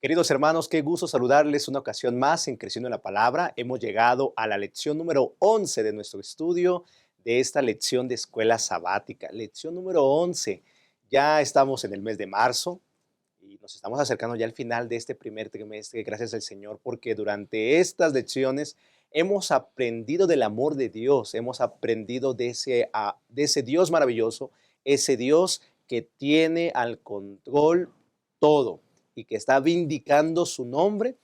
Queridos hermanos, qué gusto saludarles una ocasión más en Creciendo en la Palabra. Hemos llegado a la lección número 11 de nuestro estudio de esta lección de escuela sabática. Lección número 11. Ya estamos en el mes de marzo y nos estamos acercando ya al final de este primer trimestre, gracias al Señor, porque durante estas lecciones hemos aprendido del amor de Dios, hemos aprendido de ese Dios maravilloso, ese Dios que tiene al control todo y que está vindicando su nombre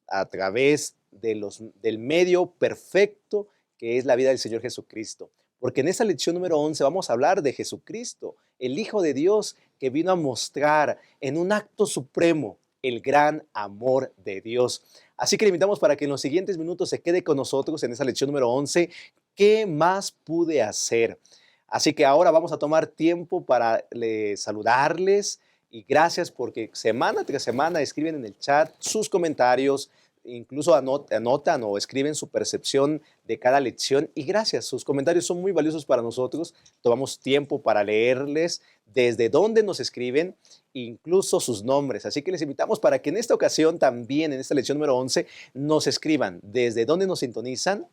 a través del medio perfecto que es la vida del Señor Jesucristo. Porque en esta lección número 11 vamos a hablar de Jesucristo, el Hijo de Dios que vino a mostrar en un acto supremo el gran amor de Dios. Así que le invitamos para que en los siguientes minutos se quede con nosotros en esta lección número 11. ¿Qué más pude hacer? Así que ahora vamos a tomar tiempo para saludarles y gracias porque semana tras semana escriben en el chat sus comentarios, incluso anotan o escriben su percepción de cada lección. Y gracias, sus comentarios son muy valiosos para nosotros. Tomamos tiempo para leerles desde dónde nos escriben, incluso sus nombres. Así que les invitamos para que en esta ocasión también, en esta lección número 11, nos escriban desde dónde nos sintonizan.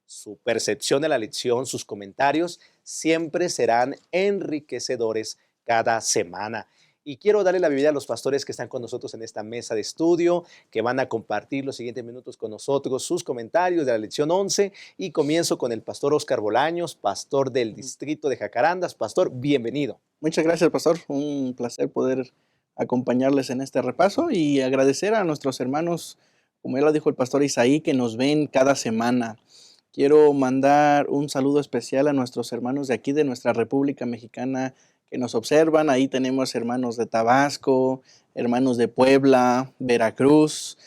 Su percepción de la lección, sus comentarios siempre serán enriquecedores cada semana. Y quiero darle la bienvenida a los pastores que están con nosotros en esta mesa de estudio, que van a compartir los siguientes minutos con nosotros sus comentarios de la lección 11. Y comienzo con el pastor Óscar Bolaños, pastor del Ujú. distrito de Jacarandas. Pastor, bienvenido. Muchas gracias, pastor. Un placer poder acompañarles en este repaso y agradecer a nuestros hermanos, como ya lo dijo el pastor Isaí, que nos ven cada semana. Quiero mandar un saludo especial a nuestros hermanos de aquí, de nuestra República Mexicana, que nos observan. Ahí tenemos hermanos de Tabasco, hermanos de Puebla, Veracruz.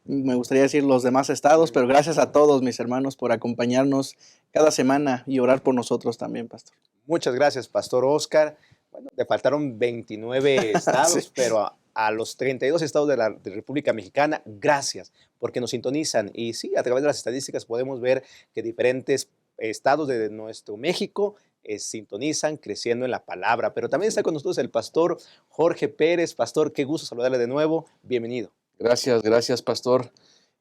Me gustaría decir los demás estados, pero gracias a todos mis hermanos por acompañarnos cada semana y orar por nosotros también, pastor. Muchas gracias, pastor Óscar. Bueno, le faltaron 29 Sí. estados, pero a los 32 estados de República Mexicana, gracias, porque nos sintonizan. Y sí, a través de las estadísticas podemos ver que diferentes estados de nuestro México sintonizan creciendo en la palabra. Pero también está con nosotros el pastor Jorge Pérez. Pastor, qué gusto saludarle de nuevo. Bienvenido. Gracias, gracias, pastor.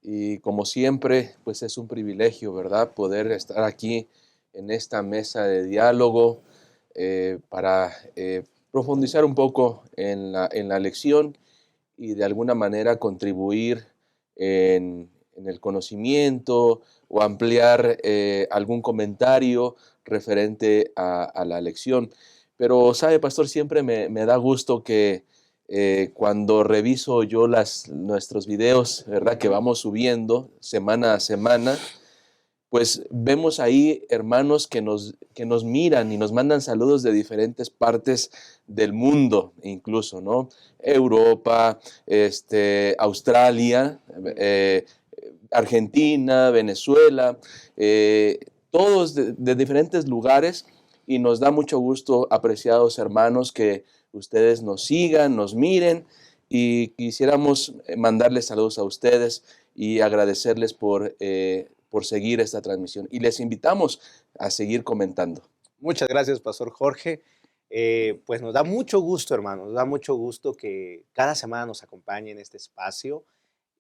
Y como siempre, pues es un privilegio, ¿verdad? Poder estar aquí en esta mesa de diálogo para profundizar un poco en la lección y de alguna manera contribuir en el conocimiento o ampliar algún comentario referente a la lección. Pero, sabe, pastor, siempre me da gusto que cuando reviso yo nuestros videos, ¿verdad? Que vamos subiendo semana a semana, pues vemos ahí hermanos que nos miran y nos mandan saludos de diferentes partes del mundo, incluso, ¿no? Europa, Australia, Argentina, Venezuela, todos de diferentes lugares, y nos da mucho gusto, apreciados hermanos, que ustedes nos sigan, nos miren, y quisiéramos mandarles saludos a ustedes y agradecerles por seguir esta transmisión. Y les invitamos a seguir comentando. Muchas gracias, Pastor Jorge. Pues nos da mucho gusto, hermano, nos da mucho gusto que cada semana nos acompañe en este espacio.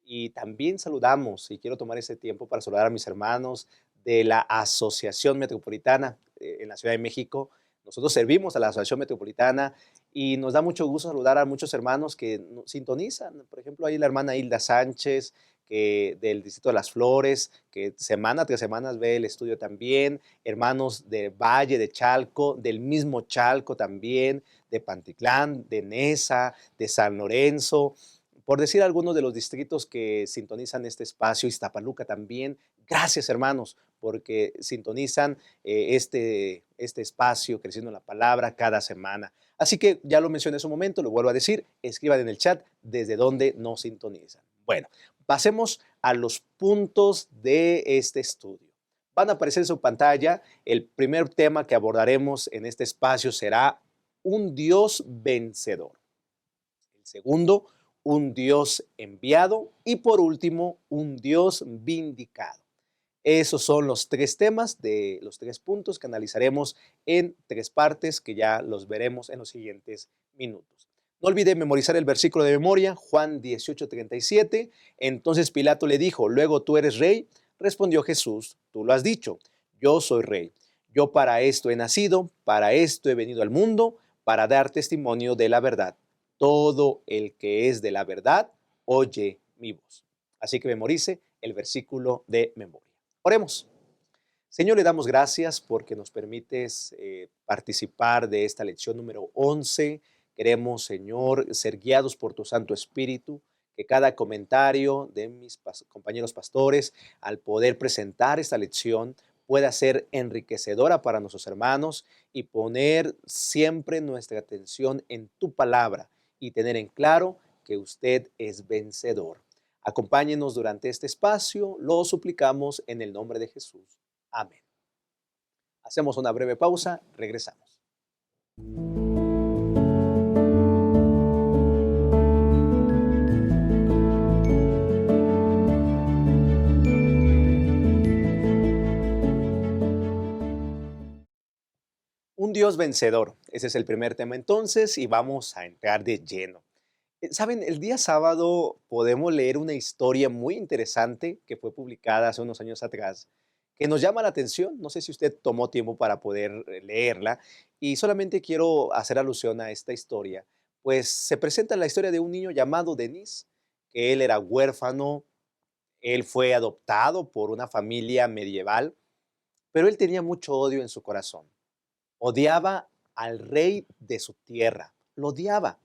Y también saludamos, y quiero tomar ese tiempo para saludar a mis hermanos de la Asociación Metropolitana en la Ciudad de México. Nosotros servimos a la Asociación Metropolitana y nos da mucho gusto saludar a muchos hermanos que nos sintonizan. Por ejemplo, ahí la hermana Hilda Sánchez, que del Distrito de las Flores, que semana tras semana ve el estudio también. Hermanos de Valle, de Chalco, del mismo Chalco también, de Pantitlán, de Nesa, de San Lorenzo, por decir algunos de los distritos que sintonizan este espacio. Iztapaluca también. Gracias, hermanos, porque sintonizan este espacio, Creciendo en la Palabra, cada semana. Así que ya lo mencioné hace un momento, lo vuelvo a decir, escriban en el chat desde dónde nos sintonizan. Bueno, pasemos a los puntos de este estudio. Van a aparecer en su pantalla. El primer tema que abordaremos en este espacio será un Dios vencedor. El segundo, un Dios enviado. Y por último, un Dios vindicado. Esos son los tres temas de los tres puntos que analizaremos en tres partes que ya los veremos en los siguientes minutos. No olvide memorizar el versículo de memoria, Juan 18:37. Entonces Pilato le dijo, luego tú eres rey. Respondió Jesús, tú lo has dicho, yo soy rey. Yo para esto he nacido, para esto he venido al mundo, para dar testimonio de la verdad. Todo el que es de la verdad, oye mi voz. Así que memorice el versículo de memoria. Oremos. Señor, le damos gracias porque nos permites participar de esta lección número 11. Queremos, Señor, ser guiados por tu Santo Espíritu, que cada comentario de mis compañeros pastores, al poder presentar esta lección, pueda ser enriquecedora para nuestros hermanos y poner siempre nuestra atención en tu palabra y tener en claro que usted es vencedor. Acompáñenos durante este espacio, lo suplicamos en el nombre de Jesús. Amén. Hacemos una breve pausa, regresamos. Un Dios vencedor. Ese es el primer tema entonces y vamos a entrar de lleno. Saben, el día sábado podemos leer una historia muy interesante que fue publicada hace unos años atrás, que nos llama la atención. No sé si usted tomó tiempo para poder leerla y solamente quiero hacer alusión a esta historia. Pues se presenta la historia de un niño llamado Denis, que él era huérfano, él fue adoptado por una familia medieval, pero él tenía mucho odio en su corazón. Odiaba al rey de su tierra, lo odiaba.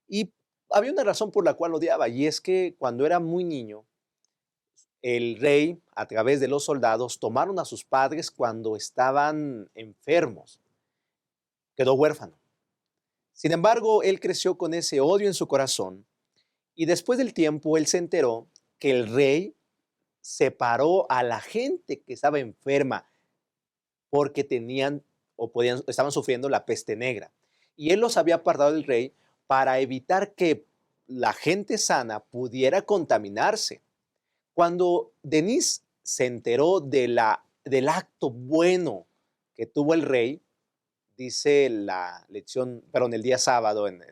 Y había una razón por la cual lo odiaba, y es que cuando era muy niño, el rey, a través de los soldados, tomaron a sus padres cuando estaban enfermos. Quedó huérfano. Sin embargo, él creció con ese odio en su corazón, y después del tiempo él se enteró que el rey separó a la gente que estaba enferma porque tenían o estaban sufriendo la peste negra. Y él los había apartado del rey para evitar que la gente sana pudiera contaminarse. Cuando Denis se enteró del acto bueno que tuvo el rey, dice la lección, pero en el día sábado, en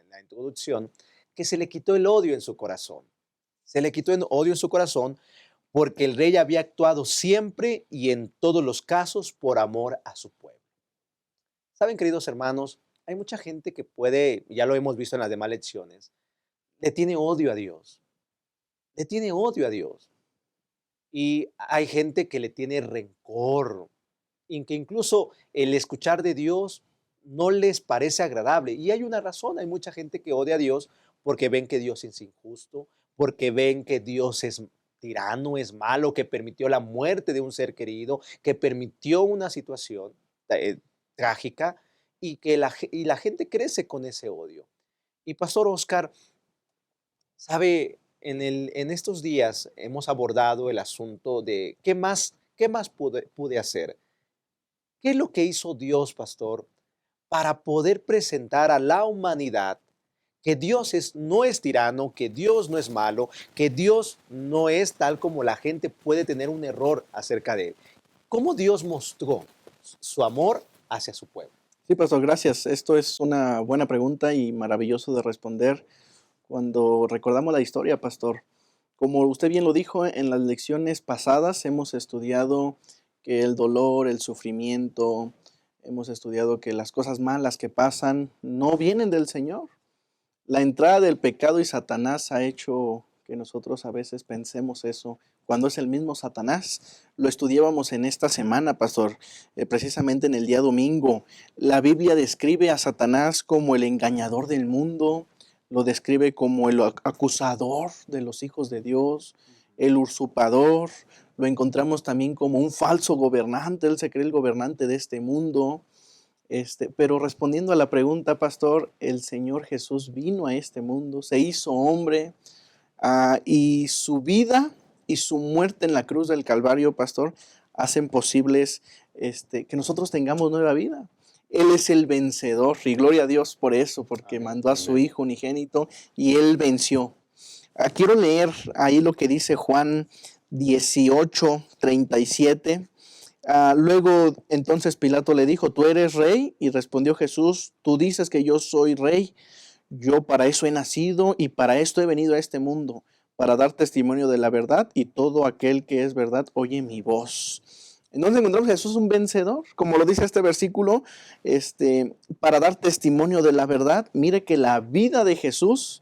la introducción, que se le quitó el odio en su corazón. Se le quitó el odio en su corazón porque el rey había actuado siempre y en todos los casos por amor a su pueblo. Saben, queridos hermanos, hay mucha gente que puede, ya lo hemos visto en las demás lecciones, le tiene odio a Dios, le tiene odio a Dios. Y hay gente que le tiene rencor, y que incluso el escuchar de Dios no les parece agradable. Y hay una razón, hay mucha gente que odia a Dios porque ven que Dios es injusto, porque ven que Dios es tirano, es malo, que permitió la muerte de un ser querido, que permitió una situación trágica y que la gente crece con ese odio. Y Pastor Oscar, sabe, en estos días hemos abordado el asunto de qué más pude hacer. ¿Qué es lo que hizo Dios, pastor, para poder presentar a la humanidad que Dios no es tirano, que Dios no es malo, que Dios no es tal como la gente puede tener un error acerca de él? ¿Cómo Dios mostró su amor hacia su pueblo? Sí, pastor, gracias. Esto es una buena pregunta y maravilloso de responder cuando recordamos la historia, pastor. Como usted bien lo dijo, en las lecciones pasadas hemos estudiado que el dolor, el sufrimiento, hemos estudiado que las cosas malas que pasan no vienen del Señor. La entrada del pecado y Satanás ha hecho que nosotros a veces pensemos eso, cuando es el mismo Satanás. Lo estudiábamos en esta semana, pastor, precisamente en el día domingo. La Biblia describe a Satanás como el engañador del mundo, lo describe como el acusador de los hijos de Dios, el usurpador. Lo encontramos también como un falso gobernante, él se cree el gobernante de este mundo. Pero respondiendo a la pregunta, pastor, el Señor Jesús vino a este mundo, se hizo hombre, y su vida y su muerte en la cruz del Calvario, pastor, hacen posibles que nosotros tengamos nueva vida. Él es el vencedor y gloria a Dios por eso, porque Amén. mandó a su Hijo unigénito y Él venció. Quiero leer ahí lo que dice Juan 18:37. Luego entonces Pilato le dijo, ¿tú eres rey? Y respondió Jesús, tú dices que yo soy rey. yo para eso he nacido y para esto he venido a este mundo, para dar testimonio de la verdad, y todo aquel que es verdad oye mi voz. Entonces encontramos a Jesús un vencedor, como lo dice este versículo, para dar testimonio de la verdad. Mire que la vida de Jesús,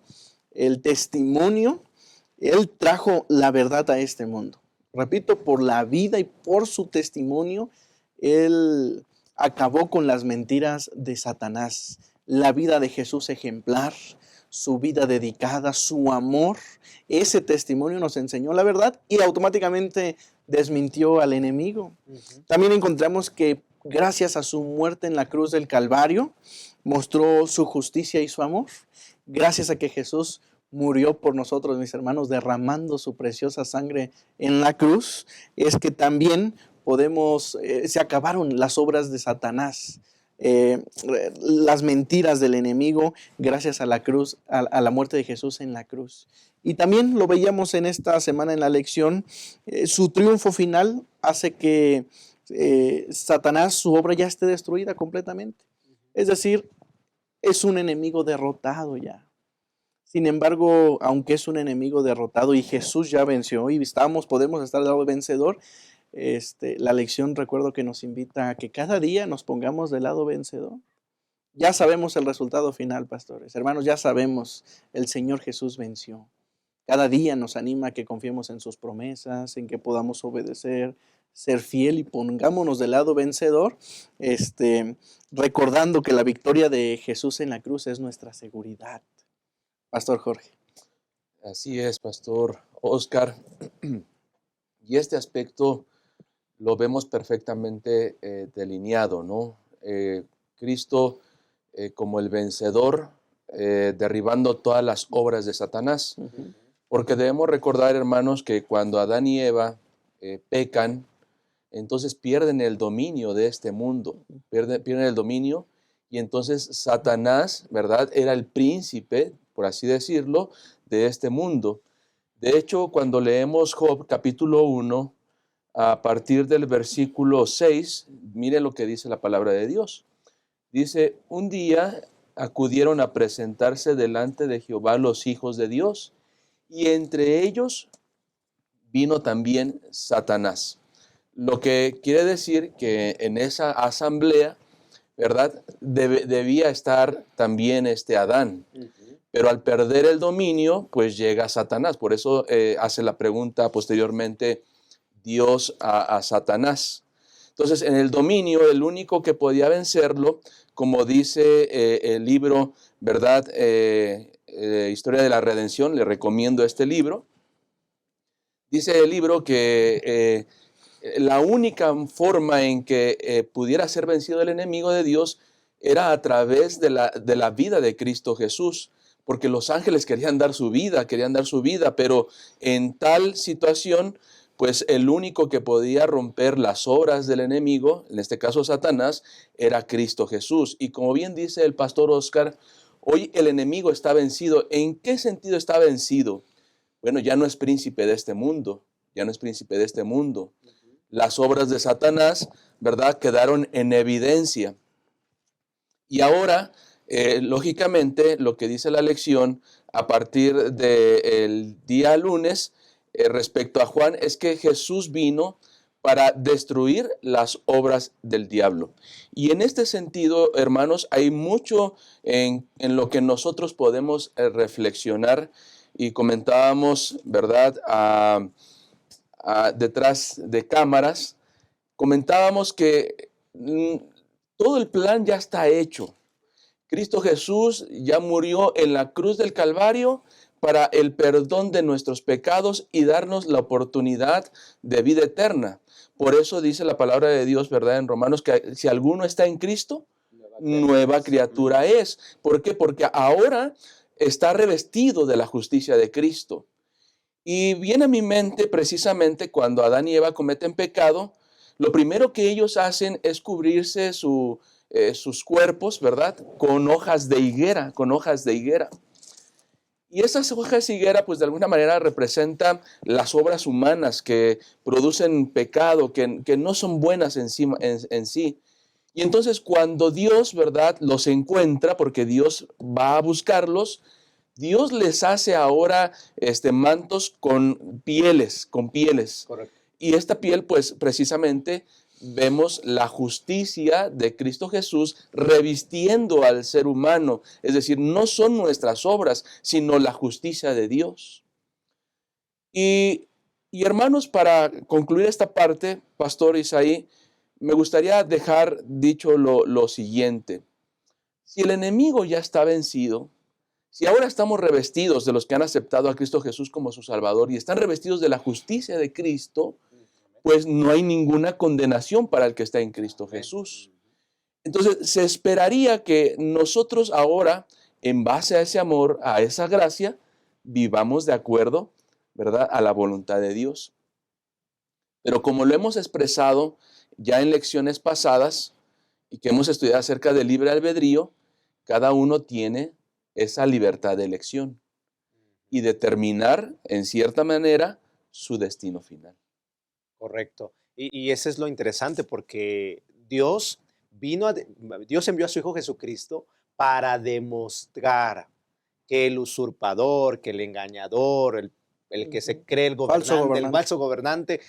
el testimonio, Él trajo la verdad a este mundo. Repito, por la vida y por su testimonio, Él acabó con las mentiras de Satanás. La vida de Jesús ejemplar, su vida dedicada, su amor, ese testimonio nos enseñó la verdad y automáticamente desmintió al enemigo. También encontramos que gracias a su muerte en la cruz del Calvario, mostró su justicia y su amor. Gracias a que Jesús murió por nosotros, mis hermanos, derramando su preciosa sangre en la cruz, es que también se acabaron las obras de Satanás, las mentiras del enemigo, gracias a la cruz, a la muerte de Jesús en la cruz. Y también lo veíamos en esta semana en la lección, su triunfo final hace que Satanás, su obra ya esté destruida completamente. Es decir, es un enemigo derrotado ya. Sin embargo, aunque es un enemigo derrotado y Jesús ya venció y podemos estar del lado vencedor, la lección, recuerdo que nos invita a que cada día nos pongamos del lado vencedor. Ya sabemos el resultado final, pastores. Hermanos, ya sabemos, el Señor Jesús venció. Cada día nos anima a que confiemos en sus promesas, en que podamos obedecer, ser fiel y pongámonos del lado vencedor, recordando que la victoria de Jesús en la cruz es nuestra seguridad. Pastor Jorge. Así es, Pastor Oscar. Y este aspecto lo vemos perfectamente delineado, ¿no? Cristo como el vencedor, derribando todas las obras de Satanás. Uh-huh. Porque debemos recordar, hermanos, que cuando Adán y Eva pecan, entonces pierden el dominio de este mundo, pierden el dominio, y entonces Satanás, ¿verdad?, era el príncipe, por así decirlo, de este mundo. De hecho, cuando leemos Job capítulo 1, a partir del versículo 6, mire lo que dice la palabra de Dios. Dice, un día acudieron a presentarse delante de Jehová los hijos de Dios, y entre ellos vino también Satanás. Lo que quiere decir que en esa asamblea, ¿verdad?, debía estar también Adán. Uh-huh. Pero al perder el dominio, pues llega Satanás. Por eso hace la pregunta posteriormente Dios a Satanás. Entonces, en el dominio, el único que podía vencerlo, como dice el libro, ¿verdad?, Historia de la Redención, le recomiendo este libro. Dice el libro que la única forma en que pudiera ser vencido el enemigo de Dios era a través de la vida de Cristo Jesús, porque los ángeles querían dar su vida, pero en tal situación, pues el único que podía romper las obras del enemigo, en este caso Satanás, era Cristo Jesús. Y como bien dice el pastor Oscar, hoy el enemigo está vencido. ¿En qué sentido está vencido? Bueno, ya no es príncipe de este mundo, Las obras de Satanás, ¿verdad?, quedaron en evidencia. Y ahora, lógicamente, lo que dice la lección a partir del día lunes respecto a Juan es que Jesús vino para destruir las obras del diablo. Y en este sentido, hermanos, hay mucho en lo que nosotros podemos reflexionar. Y comentábamos, ¿verdad?, detrás de cámaras, comentábamos que todo el plan ya está hecho. Cristo Jesús ya murió en la cruz del Calvario para el perdón de nuestros pecados y darnos la oportunidad de vida eterna. Por eso dice la palabra de Dios, ¿verdad?, en Romanos, que si alguno está en Cristo, nueva criatura es. ¿Por qué? Porque ahora está revestido de la justicia de Cristo. Y viene a mi mente precisamente cuando Adán y Eva cometen pecado, lo primero que ellos hacen es cubrirse sus cuerpos, ¿verdad?, con hojas de higuera, Y esas hojas de higuera, pues de alguna manera representan las obras humanas que producen pecado, que no son buenas en sí. Y entonces cuando Dios, ¿verdad?, los encuentra, porque Dios va a buscarlos, Dios les hace ahora mantos con pieles, Correcto. Y esta piel, pues precisamente vemos la justicia de Cristo Jesús revistiendo al ser humano. Es decir, no son nuestras obras, sino la justicia de Dios. Y hermanos, para concluir esta parte, Pastor Isaí, me gustaría dejar dicho lo siguiente. Si el enemigo ya está vencido, si ahora estamos revestidos de los que han aceptado a Cristo Jesús como su Salvador y están revestidos de la justicia de Cristo, pues no hay ninguna condenación para el que está en Cristo Jesús. Entonces, se esperaría que nosotros ahora, en base a ese amor, a esa gracia, vivamos de acuerdo, ¿verdad?, a la voluntad de Dios. Pero como lo hemos expresado ya en lecciones pasadas y que hemos estudiado acerca del libre albedrío, cada uno tiene esa libertad de elección y determinar, en cierta manera, su destino final. Correcto. Y eso es lo interesante porque Dios Dios envió a su Hijo Jesucristo para demostrar que el usurpador, que el engañador, el que se cree el falso gobernante,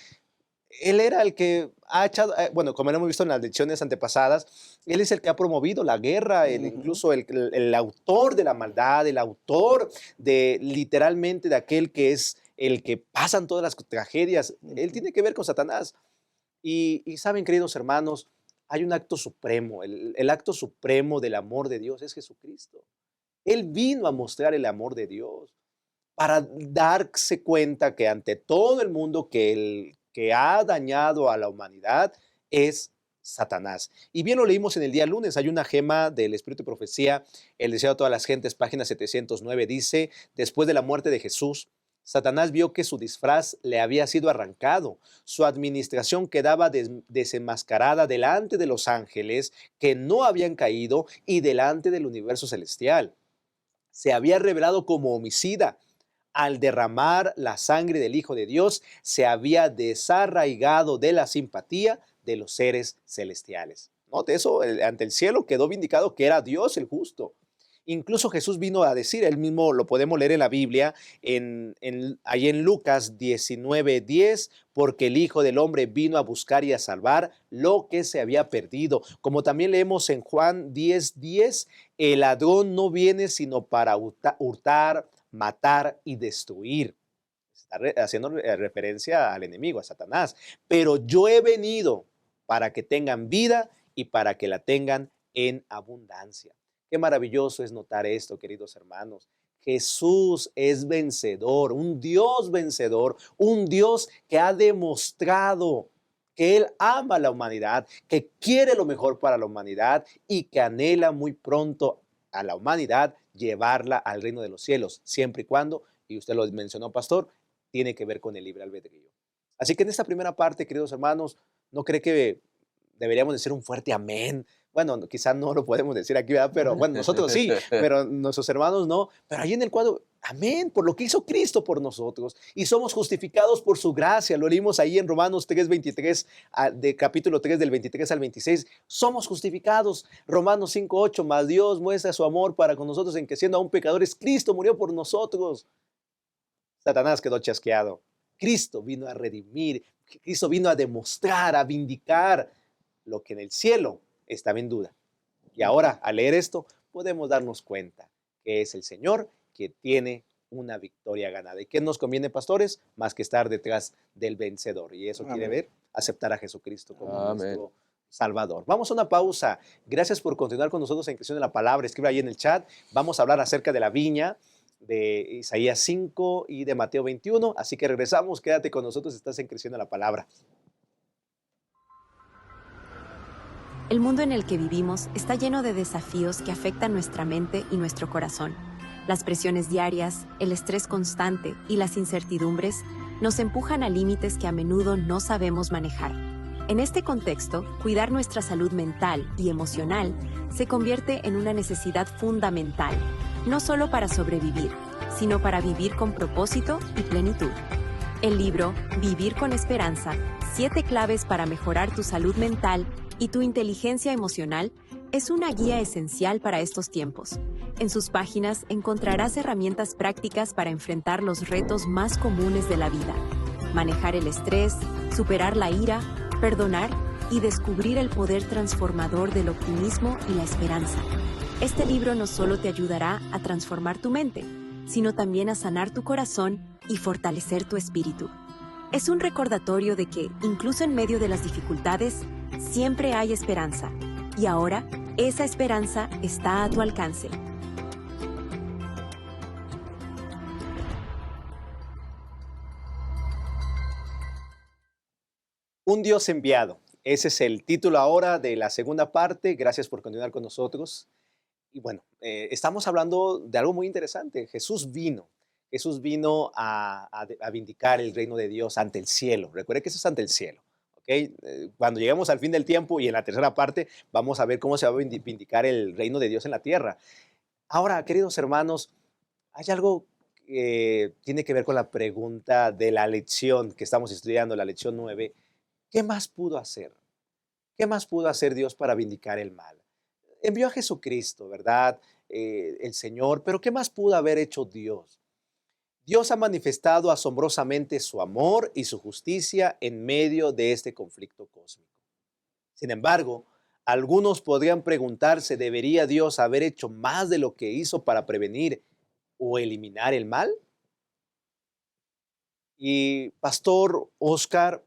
él era el que ha echado, bueno, como lo hemos visto en las lecciones antepasadas, él es el que ha promovido la guerra, incluso el autor de la maldad, el autor de literalmente de aquel que es el que pasan todas las tragedias. Él tiene que ver con Satanás. Y saben, queridos hermanos, hay un acto supremo, el acto supremo del amor de Dios es Jesucristo. Él vino a mostrar el amor de Dios para darse cuenta que ante todo el mundo que el que ha dañado a la humanidad es Satanás. Y bien lo leímos en el día lunes, hay una gema del Espíritu de Profecía, el deseo de todas las gentes, página 709, dice, después de la muerte de Jesús, Satanás vio que su disfraz le había sido arrancado, su administración quedaba desenmascarada delante de los ángeles que no habían caído y delante del universo celestial. Se había revelado como homicida. Al derramar la sangre del Hijo de Dios, se había desarraigado de la simpatía de los seres celestiales. Note eso, ante el cielo quedó vindicado que era Dios el justo. Incluso Jesús vino a decir, él mismo lo podemos leer en la Biblia, ahí en Lucas 19:10, porque el Hijo del Hombre vino a buscar y a salvar lo que se había perdido. Como también leemos en Juan 10:10, el ladrón no viene sino para hurtar, matar y destruir. Está haciendo referencia al enemigo, a Satanás. Pero yo he venido para que tengan vida y para que la tengan en abundancia. Qué maravilloso es notar esto, queridos hermanos. Jesús es vencedor, un Dios que ha demostrado que Él ama a la humanidad, que quiere lo mejor para la humanidad y que anhela muy pronto a la humanidad llevarla al reino de los cielos, siempre y cuando, y usted lo mencionó, pastor, tiene que ver con el libre albedrío. Así que en esta primera parte, queridos hermanos, ¿no cree que deberíamos decir un fuerte amén? Bueno, quizás no lo podemos decir aquí, ¿verdad? Pero bueno, nosotros sí, pero nuestros hermanos no. Pero ahí en el cuadro, amén, por lo que hizo Cristo por nosotros. Y somos justificados por su gracia. Lo leímos ahí en Romanos 3:23, de capítulo 3, del 23 al 26. Somos justificados. Romanos 5:8, mas Dios muestra su amor para con nosotros en que siendo aún pecadores, Cristo murió por nosotros. Satanás quedó chasqueado. Cristo vino a redimir. Cristo vino a demostrar, a vindicar lo que en el cielo estaba en duda. Y ahora, al leer esto, podemos darnos cuenta que es el Señor que tiene una victoria ganada. ¿Y qué nos conviene, pastores? Más que estar detrás del vencedor. Y eso quiere ver, aceptar a Jesucristo como nuestro Salvador. Vamos a una pausa. Gracias por continuar con nosotros en Creciendo en la Palabra. Escribe ahí en el chat. Vamos a hablar acerca de la viña, de Isaías 5 y de Mateo 21. Así que regresamos. Quédate con nosotros. Estás en Creciendo en la Palabra. El mundo en el que vivimos está lleno de desafíos que afectan nuestra mente y nuestro corazón. Las presiones diarias, el estrés constante y las incertidumbres nos empujan a límites que a menudo no sabemos manejar. En este contexto, cuidar nuestra salud mental y emocional se convierte en una necesidad fundamental, no solo para sobrevivir, sino para vivir con propósito y plenitud. El libro Vivir con Esperanza, 7 claves para mejorar tu salud mental, y tu inteligencia emocional es una guía esencial para estos tiempos. En sus páginas encontrarás herramientas prácticas para enfrentar los retos más comunes de la vida: manejar el estrés, superar la ira, perdonar y descubrir el poder transformador del optimismo y la esperanza. Este libro no solo te ayudará a transformar tu mente, sino también a sanar tu corazón y fortalecer tu espíritu. Es un recordatorio de que, incluso en medio de las dificultades, siempre hay esperanza. Y ahora, esa esperanza está a tu alcance. Un Dios enviado. Ese es el título ahora de la segunda parte. Gracias por continuar con nosotros. Y bueno, estamos hablando de algo muy interesante. Jesús vino. Jesús vino a vindicar el reino de Dios ante el cielo. Recuerde que eso es ante el cielo. ¿Ok? Cuando lleguemos al fin del tiempo y en la tercera parte, vamos a ver cómo se va a vindicar el reino de Dios en la tierra. Ahora, queridos hermanos, hay algo que tiene que ver con la pregunta de la lección que estamos estudiando, la lección 9. ¿Qué más pudo hacer? ¿Qué más pudo hacer Dios para vindicar el mal? Envió a Jesucristo, ¿verdad? El Señor, pero ¿qué más pudo haber hecho Dios? Dios ha manifestado asombrosamente su amor y su justicia en medio de este conflicto cósmico. Sin embargo, algunos podrían preguntarse, ¿debería Dios haber hecho más de lo que hizo para prevenir o eliminar el mal? Y Pastor Oscar,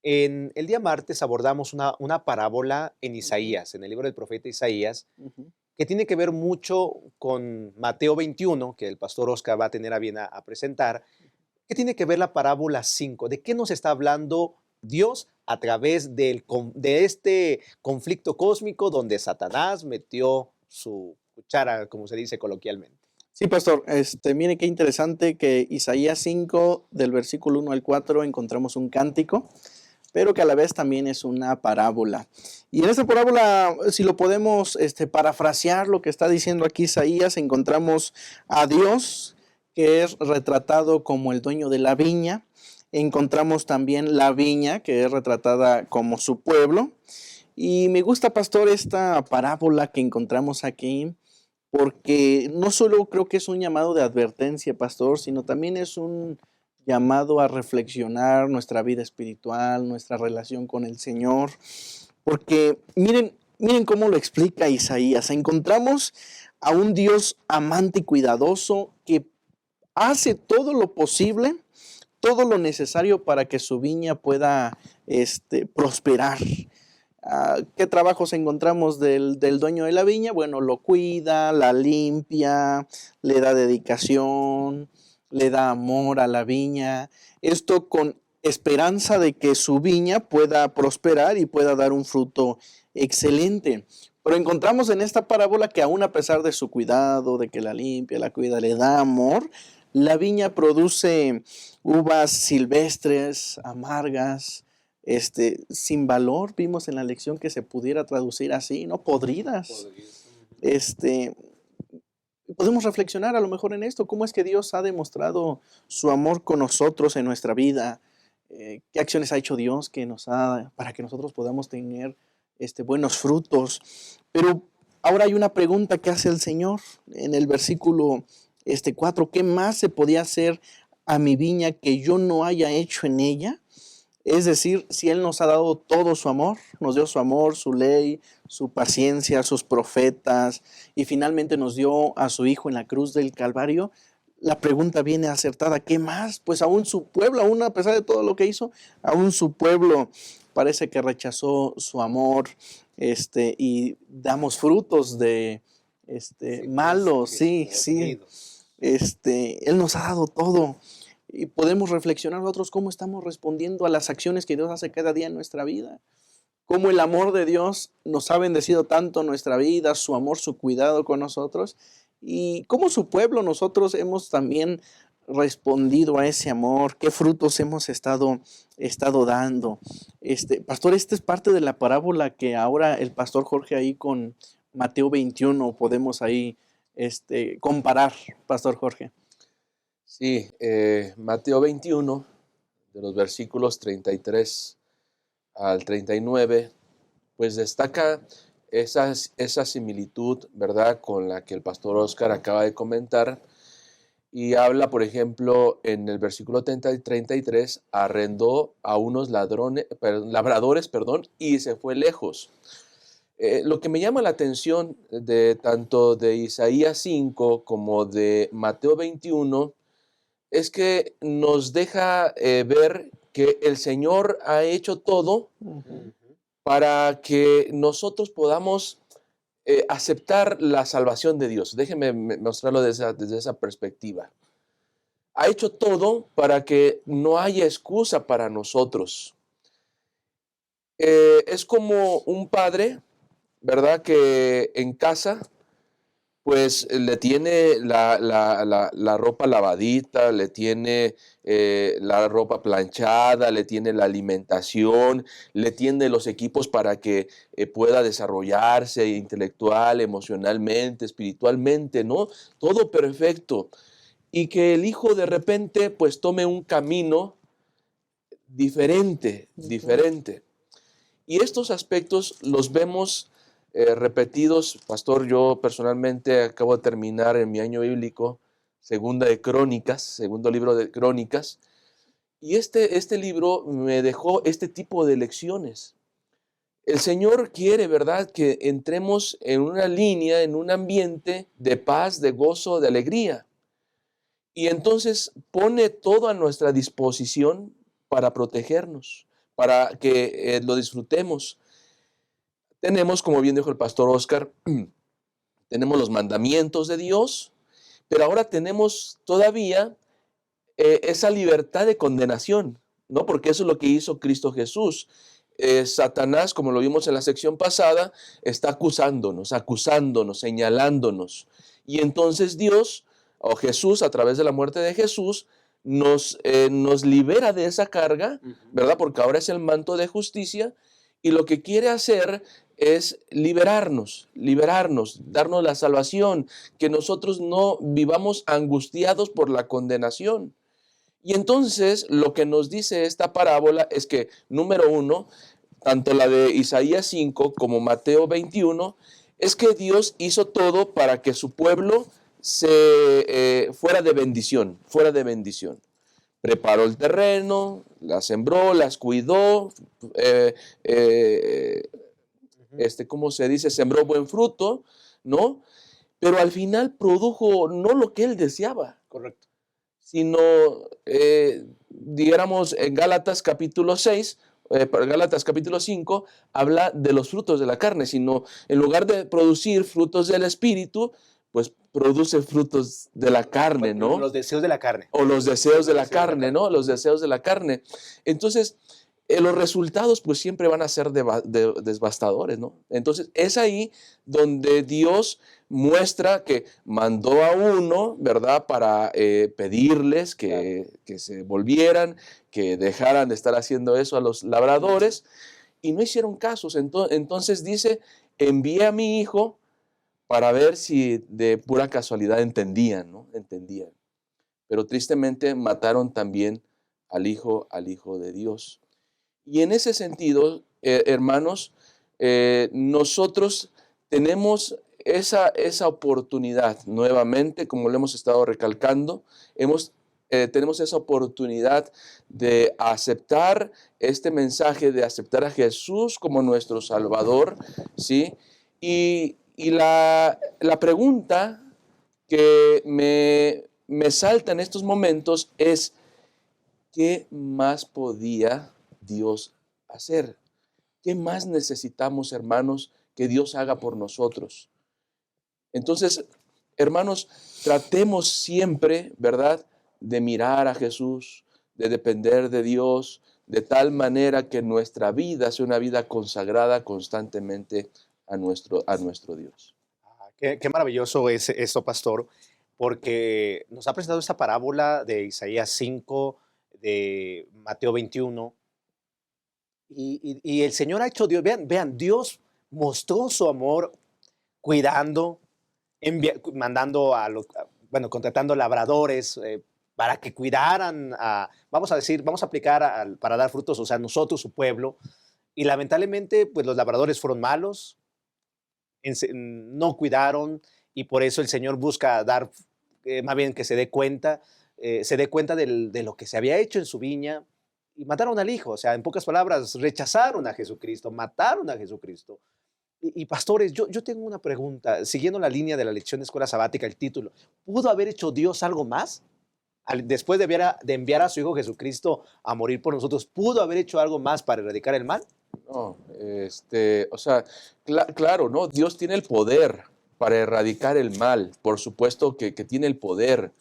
en el día martes abordamos una parábola en Isaías, en el libro del profeta Isaías, Ujú. que tiene que ver mucho con Mateo 21, que el pastor Oscar va a tener a bien a presentar, que tiene que ver la parábola 5. ¿De qué nos está hablando Dios a través de este conflicto cósmico donde Satanás metió su cuchara, como se dice coloquialmente? Sí, pastor, mire qué interesante que Isaías 5, del versículo 1 al 4, encontramos un cántico, pero que a la vez también es una parábola. Y en esta parábola, si lo podemos parafrasear lo que está diciendo aquí Isaías, encontramos a Dios, que es retratado como el dueño de la viña. Encontramos también la viña, que es retratada como su pueblo. Y me gusta, pastor, esta parábola que encontramos aquí, porque no solo creo que es un llamado de advertencia, pastor, sino también es un llamado a reflexionar nuestra vida espiritual, nuestra relación con el Señor, porque miren cómo lo explica Isaías. Encontramos a un Dios amante y cuidadoso que hace todo lo posible, todo lo necesario para que su viña pueda prosperar. ¿Qué trabajos encontramos del dueño de la viña? Bueno, lo cuida, la limpia, le da dedicación, le da amor a la viña. Esto con esperanza de que su viña pueda prosperar y pueda dar un fruto excelente. Pero encontramos en esta parábola que aún a pesar de su cuidado, de que la limpia, la cuida, le da amor, la viña produce uvas silvestres, amargas, sin valor. Vimos en la lección que se pudiera traducir así, ¿no? Podridas. Podemos reflexionar a lo mejor en esto, cómo es que Dios ha demostrado su amor con nosotros en nuestra vida, qué acciones ha hecho Dios para que nosotros podamos tener buenos frutos. Pero ahora hay una pregunta que hace el Señor en el versículo 4, ¿qué más se podía hacer a mi viña que yo no haya hecho en ella? Es decir, si Él nos ha dado todo su amor, nos dio su amor, su ley, su paciencia, sus profetas, y finalmente nos dio a su Hijo en la cruz del Calvario, la pregunta viene acertada, ¿qué más? Pues aún su pueblo, aún a pesar de todo lo que hizo, aún su pueblo parece que rechazó su amor, y damos frutos de malos, sí. Él nos ha dado todo. Y podemos reflexionar nosotros cómo estamos respondiendo a las acciones que Dios hace cada día en nuestra vida. Cómo el amor de Dios nos ha bendecido tanto en nuestra vida, su amor, su cuidado con nosotros. Y cómo su pueblo, nosotros hemos también respondido a ese amor. Qué frutos hemos estado dando. Pastor, esta es parte de la parábola que ahora el pastor Jorge ahí con Mateo 21 podemos ahí comparar, pastor Jorge. Sí, Mateo 21, de los versículos 33 al 39, pues destaca esa similitud, ¿verdad?, con la que el pastor Oscar acaba de comentar, y habla, por ejemplo, en el versículo 33, arrendó a unos labradores, y se fue lejos. Lo que me llama la atención de tanto de Isaías 5 como de Mateo 21 es que nos deja ver que el Señor ha hecho todo Ujú. para que nosotros podamos aceptar la salvación de Dios. Déjenme mostrarlo desde esa perspectiva. Ha hecho todo para que no haya excusa para nosotros. Es como un padre, ¿verdad?, que en casa pues le tiene la ropa lavadita, le tiene la ropa planchada, le tiene la alimentación, le tiene los equipos para que pueda desarrollarse intelectual, emocionalmente, espiritualmente, ¿no? Todo perfecto. Y que el hijo de repente pues tome un camino diferente, Ujú. diferente. Y estos aspectos los vemos repetidos. Pastor, yo personalmente acabo de terminar en mi año bíblico, segundo libro de Crónicas, y este libro me dejó este tipo de lecciones. El Señor quiere, ¿verdad?, que entremos en una línea, en un ambiente de paz, de gozo, de alegría. Y entonces pone todo a nuestra disposición para protegernos, para que lo disfrutemos. Tenemos, como bien dijo el pastor Oscar, tenemos los mandamientos de Dios, pero ahora tenemos todavía esa libertad de condenación, ¿no? Porque eso es lo que hizo Cristo Jesús. Satanás, como lo vimos en la sección pasada, está acusándonos, señalándonos. Y entonces Dios, o Jesús, a través de la muerte de Jesús, nos libera de esa carga, ¿verdad? Porque ahora es el manto de justicia, y lo que quiere hacer es liberarnos, darnos la salvación, que nosotros no vivamos angustiados por la condenación. Y entonces lo que nos dice esta parábola es que, número uno, tanto la de Isaías 5 como Mateo 21, es que Dios hizo todo para que su pueblo fuera de bendición, Preparó el terreno, las sembró, las cuidó, eh, eh, ¿cómo se dice? Sembró buen fruto, ¿no? Pero al final produjo no lo que él deseaba, Correcto. sino, dijéramos, en Gálatas capítulo 6, Gálatas capítulo 5, habla de los frutos de la carne, sino en lugar de producir frutos del Espíritu, pues produce frutos de la carne, Bueno, ¿no? los deseos de la carne. O los deseos de la Los deseos de la carne, carne. ¿no? Los deseos de la carne. Entonces, los resultados pues siempre van a ser devastadores, ¿no? Entonces, es ahí donde Dios muestra que mandó a uno, ¿verdad?, para pedirles que se volvieran, que dejaran de estar haciendo eso a los labradores, y no hicieron casos. Entonces dice, envié a mi hijo para ver si de pura casualidad entendían, ¿no? Entendían. Pero tristemente mataron también al hijo de Dios. Y en ese sentido, hermanos, nosotros tenemos esa oportunidad nuevamente, como lo hemos estado recalcando, tenemos esa oportunidad de aceptar este mensaje, de aceptar a Jesús como nuestro Salvador, ¿sí? Y la pregunta que me salta en estos momentos es, ¿qué más podía Dios hacer? ¿Qué más necesitamos, hermanos, que Dios haga por nosotros? Entonces, hermanos, tratemos siempre, ¿verdad?, de mirar a Jesús, de depender de Dios, de tal manera que nuestra vida sea una vida consagrada constantemente a nuestro Dios. Qué maravilloso es esto, pastor, porque nos ha presentado esta parábola de Isaías 5, de Mateo 21, y el Señor ha hecho, Dios, vean, Dios mostró su amor cuidando, mandando bueno, contratando labradores para que cuidaran, vamos a decir, vamos a aplicar para dar frutos, o sea, nosotros, su pueblo, Y lamentablemente, pues los labradores fueron malos, no cuidaron, y por eso el Señor busca dar, más bien que se dé cuenta de lo que se había hecho en su viña, y mataron al hijo. O sea, en pocas palabras, rechazaron a Jesucristo, mataron a Jesucristo. Y pastores, yo tengo una pregunta, siguiendo la línea de la lección de escuela sabática, el título, ¿pudo haber hecho Dios algo más? Después de enviar a su Hijo Jesucristo a morir por nosotros, ¿pudo haber hecho algo más para erradicar el mal? No, o sea, claro, ¿no? Dios tiene el poder para erradicar el mal, por supuesto que tiene el poder,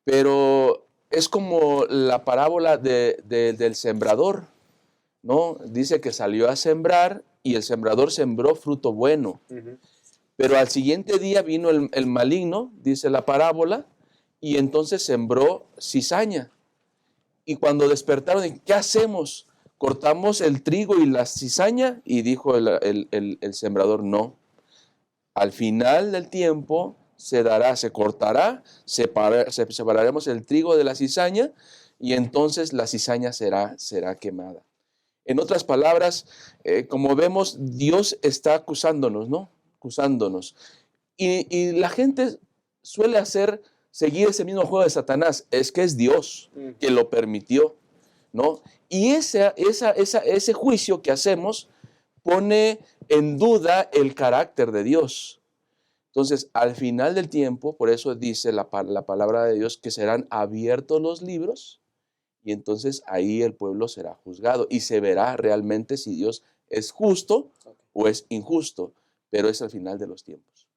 pero es como la parábola del sembrador, ¿no? Dice que salió a sembrar y el sembrador sembró fruto bueno, Ujú. pero al siguiente día vino el maligno, dice la parábola, y entonces sembró cizaña. Y cuando despertaron, ¿qué hacemos? ¿Cortamos el trigo y la cizaña? Y dijo el sembrador, no. Al final del tiempo se cortará, separaremos el trigo de la cizaña y entonces la cizaña será quemada. En otras palabras, como vemos, Dios está acusándonos, ¿no? Acusándonos. Y la gente suele seguir ese mismo juego de Satanás. Es que es Dios que lo permitió, ¿no? Y ese juicio que hacemos pone en duda el carácter de Dios. Entonces, al final del tiempo, por eso dice la palabra de Dios, que serán abiertos los libros y entonces ahí el pueblo será juzgado y se verá realmente si Dios es justo o es injusto, pero es al final de los tiempos.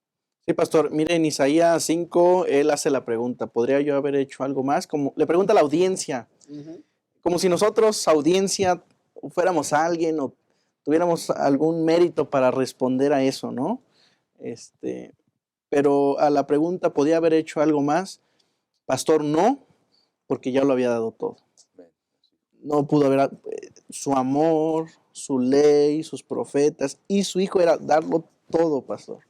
Sí, pastor, mire, en Isaías 5, él hace la pregunta, ¿podría yo haber hecho algo más? Como, le pregunta a la audiencia, Ujú. como si nosotros, audiencia, fuéramos alguien o tuviéramos algún mérito para responder a eso, ¿no? Pero a la pregunta, ¿podía haber hecho algo más? Pastor, no, porque ya lo había dado todo. No pudo haber su amor, su ley, sus profetas y su hijo era darlo todo, pastor.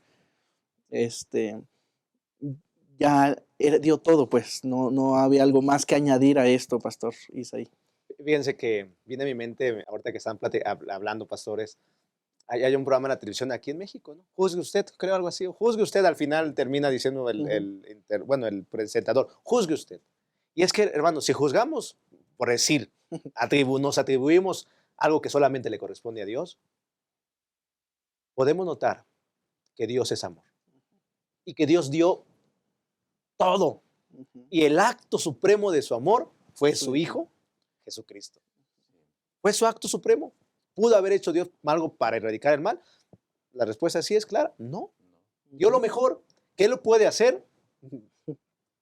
Dio todo, pues no había algo más que añadir a esto, pastor Isaí. Fíjense que viene a mi mente, ahorita que están hablando, pastores, hay un programa en la televisión aquí en México, ¿no? Juzgue usted, creo algo así. Juzgue usted, al final termina diciendo el presentador, juzgue usted. Y es que, hermano, si juzgamos, por decir, nos atribuimos algo que solamente le corresponde a Dios, podemos notar que Dios es amor y que Dios dio todo. Y el acto supremo de su amor fue su Hijo, Jesucristo. Fue su acto supremo. ¿Pudo haber hecho Dios algo para erradicar el mal? La respuesta sí es clara, no. Dio lo mejor. ¿Qué lo puede hacer?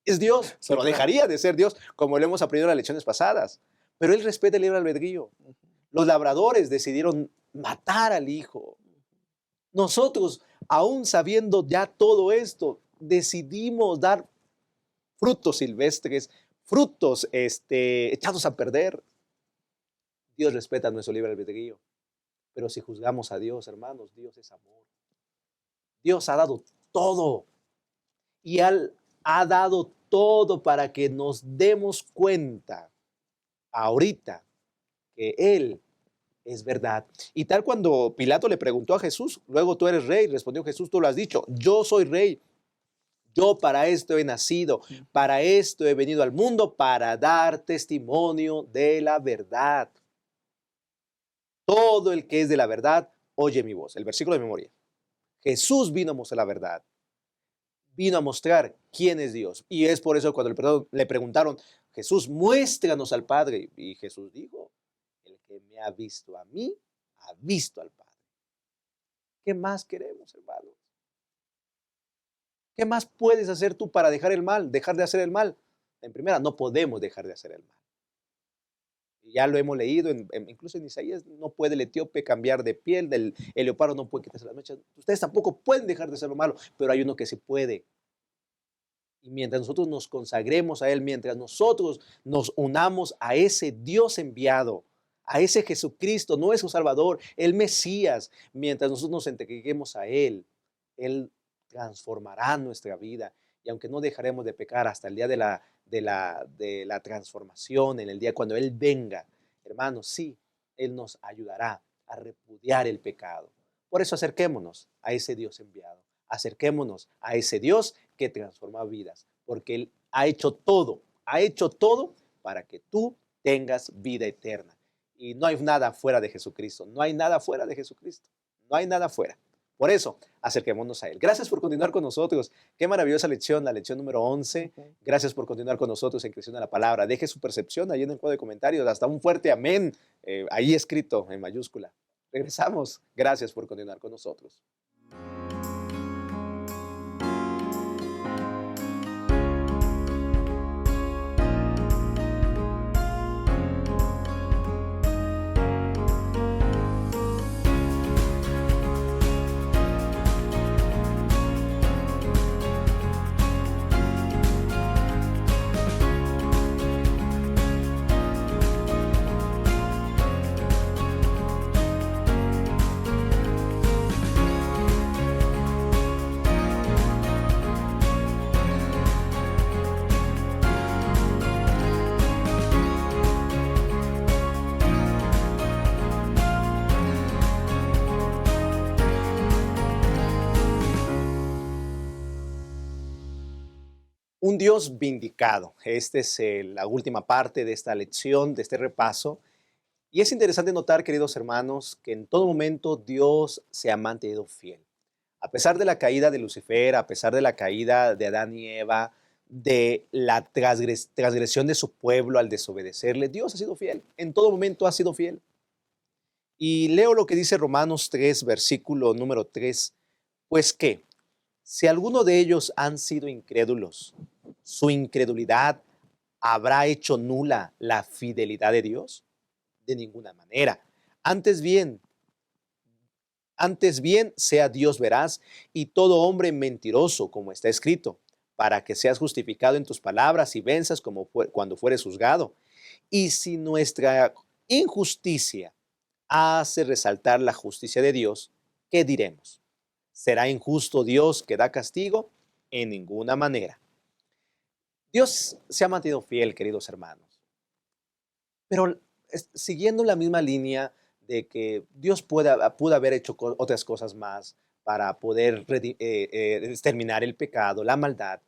Es Dios, pero dejaría de ser Dios, como lo hemos aprendido en las lecciones pasadas. Pero Él respeta el libre albedrío. Los labradores decidieron matar al Hijo. Nosotros, aún sabiendo ya todo esto, decidimos dar frutos silvestres, frutos echados a perder. Dios respeta nuestro libre albedrío. Pero si juzgamos a Dios, hermanos, Dios es amor. Dios ha dado todo. Y Él ha dado todo para que nos demos cuenta ahorita que Él es verdad. Y tal cuando Pilato le preguntó a Jesús, luego tú eres rey, respondió Jesús, tú lo has dicho, yo soy rey. Yo para esto he nacido, para esto he venido al mundo, para dar testimonio de la verdad. Todo el que es de la verdad, oye mi voz. El versículo de memoria. Jesús vino a mostrar la verdad. Vino a mostrar quién es Dios. Y es por eso cuando le preguntaron, Jesús, muéstranos al Padre. Y Jesús dijo, el que me ha visto a mí, ha visto al Padre. ¿Qué más queremos, hermanos? ¿Qué más puedes hacer tú para dejar el mal, dejar de hacer el mal? En primera, no podemos dejar de hacer el mal. Ya lo hemos leído, incluso en Isaías, no puede el etíope cambiar de piel, el leopardo no puede quitarse las mechas. Ustedes tampoco pueden dejar de hacer lo malo, pero hay uno que se puede. Y mientras nosotros nos consagremos a Él, mientras nosotros nos unamos a ese Dios enviado, a ese Jesucristo, nuestro Salvador, el Mesías, mientras nosotros nos entreguemos a Él, Él transformará nuestra vida. Y aunque no dejaremos de pecar hasta el día de la transformación, en el día cuando Él venga, hermanos, sí, Él nos ayudará a repudiar el pecado. Por eso acerquémonos a ese Dios enviado. Acerquémonos a ese Dios que transforma vidas, porque Él ha hecho todo para que tú tengas vida eterna. Y no hay nada fuera de Jesucristo, no hay nada fuera de Jesucristo, no hay nada fuera. Por eso, acerquémonos a Él. Gracias por continuar con nosotros. Qué maravillosa lección, la lección número 11. Gracias por continuar con nosotros en Creciendo en la Palabra. Deje su percepción ahí en el cuadro de comentarios. Hasta un fuerte amén, ahí escrito en mayúscula. Regresamos. Gracias por continuar con nosotros. Un Dios vindicado. Esta es la última parte de esta lección, de este repaso. Y es interesante notar, queridos hermanos, que en todo momento Dios se ha mantenido fiel. A pesar de la caída de Lucifer, a pesar de la caída de Adán y Eva, de la transgresión de su pueblo al desobedecerle, Dios ha sido fiel. En todo momento ha sido fiel. Y leo lo que dice Romanos 3, versículo número 3. Pues ¿qué? Si alguno de ellos han sido incrédulos, ¿su incredulidad habrá hecho nula la fidelidad de Dios? De ninguna manera. Antes bien, sea Dios veraz y todo hombre mentiroso, como está escrito, para que seas justificado en tus palabras y venzas cuando fueres juzgado. Y si nuestra injusticia hace resaltar la justicia de Dios, ¿qué diremos? ¿Será injusto Dios que da castigo? En ninguna manera. Dios se ha mantenido fiel, queridos hermanos. Pero siguiendo la misma línea de que Dios pudo haber hecho otras cosas más para poder exterminar el pecado, la maldad,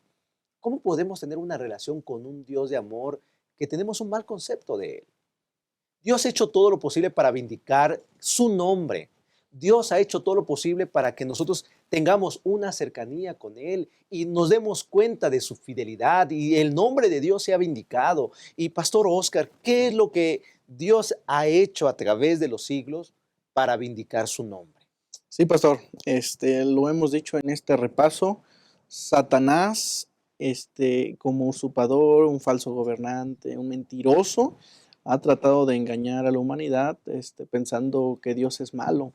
¿cómo podemos tener una relación con un Dios de amor que tenemos un mal concepto de Él? Dios ha hecho todo lo posible para vindicar su nombre. Dios ha hecho todo lo posible para que nosotros tengamos una cercanía con Él y nos demos cuenta de su fidelidad y el nombre de Dios sea vindicado. Y Pastor Oscar, ¿qué es lo que Dios ha hecho a través de los siglos para vindicar su nombre? Sí, pastor, lo hemos dicho en este repaso. Satanás, como usurpador, un falso gobernante, un mentiroso, ha tratado de engañar a la humanidad, pensando que Dios es malo,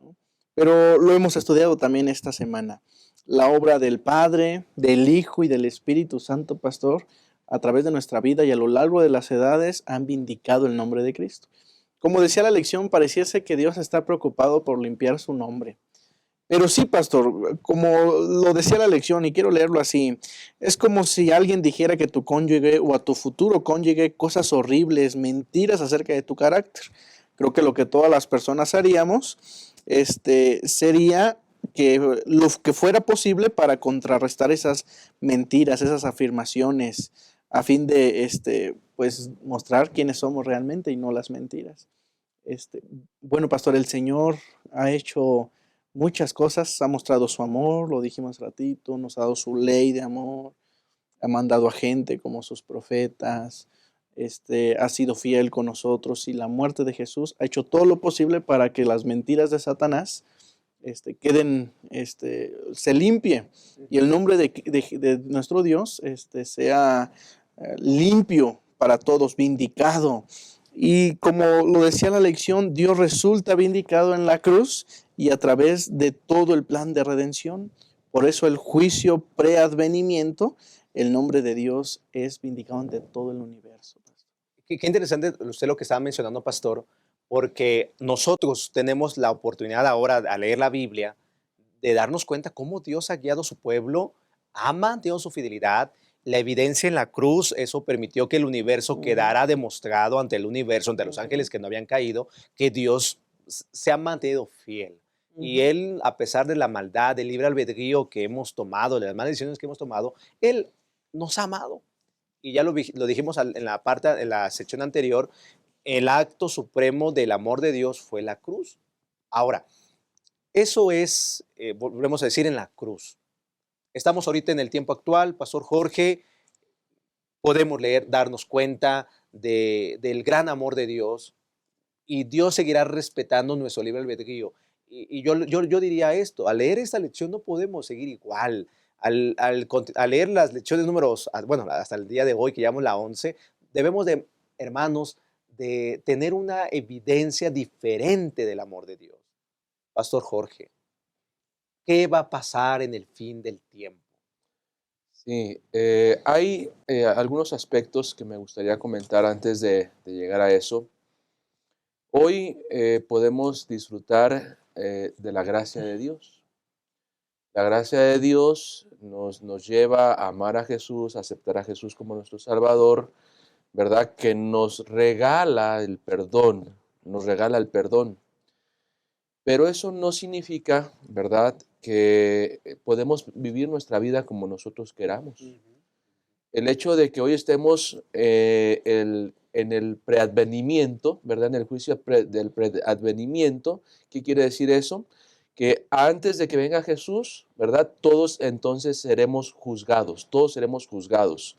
¿no? Pero lo hemos estudiado también esta semana. La obra del Padre, del Hijo y del Espíritu Santo, pastor, a través de nuestra vida y a lo largo de las edades, han vindicado el nombre de Cristo. Como decía la lección, pareciese que Dios está preocupado por limpiar su nombre. Pero sí, pastor, como lo decía la lección, y quiero leerlo así, es como si alguien dijera que tu cónyuge o a tu futuro cónyuge cosas horribles, mentiras acerca de tu carácter. Creo que lo que todas las personas haríamos, sería que lo que fuera posible para contrarrestar esas mentiras, esas afirmaciones, a fin de, pues, mostrar quiénes somos realmente y no las mentiras. Bueno, pastor, el Señor ha hecho muchas cosas, ha mostrado su amor, lo dijimos hace ratito, nos ha dado su ley de amor, ha mandado a gente como sus profetas, ha sido fiel con nosotros y la muerte de Jesús ha hecho todo lo posible para que las mentiras de Satanás queden, se limpie y el nombre de nuestro Dios sea limpio para todos, vindicado. Y como lo decía la lección, Dios resulta vindicado en la cruz y a través de todo el plan de redención. Por eso el juicio preadvenimiento, el nombre de Dios es vindicado ante todo el universo. Qué interesante usted lo que estaba mencionando, pastor, porque nosotros tenemos la oportunidad ahora, al leer la Biblia, de darnos cuenta cómo Dios ha guiado a su pueblo, ha mantenido su fidelidad. La evidencia en la cruz, eso permitió que el universo quedara demostrado ante el universo, ante los ángeles que no habían caído, que Dios se ha mantenido fiel. Y Él, a pesar de la maldad, del libre albedrío que hemos tomado, de las malas decisiones que hemos tomado, Él nos ha amado. Y ya lo dijimos en la sección anterior, el acto supremo del amor de Dios fue la cruz. Ahora, eso es, volvemos a decir, en la cruz. Estamos ahorita en el tiempo actual, Pastor Jorge, podemos leer, darnos cuenta del gran amor de Dios, y Dios seguirá respetando nuestro libre albedrío. Y yo diría esto, al leer esta lección no podemos seguir igual. Al leer las lecciones números, bueno, hasta el día de hoy, que llamamos la 11, debemos de, hermanos, de tener una evidencia diferente del amor de Dios. Pastor Jorge, ¿qué va a pasar en el fin del tiempo? Sí, hay algunos aspectos que me gustaría comentar antes de llegar a eso. Hoy podemos disfrutar de la gracia de Dios. La gracia de Dios nos lleva a amar a Jesús, a aceptar a Jesús como nuestro Salvador, ¿verdad? Que nos regala el perdón, nos regala el perdón. Pero eso no significa, ¿verdad?, que podemos vivir nuestra vida como nosotros queramos. El hecho de que hoy estemos en el preadvenimiento, ¿verdad?, en el juicio del preadvenimiento, ¿qué quiere decir eso? Que antes de que venga Jesús, ¿verdad?, todos entonces seremos juzgados, todos seremos juzgados.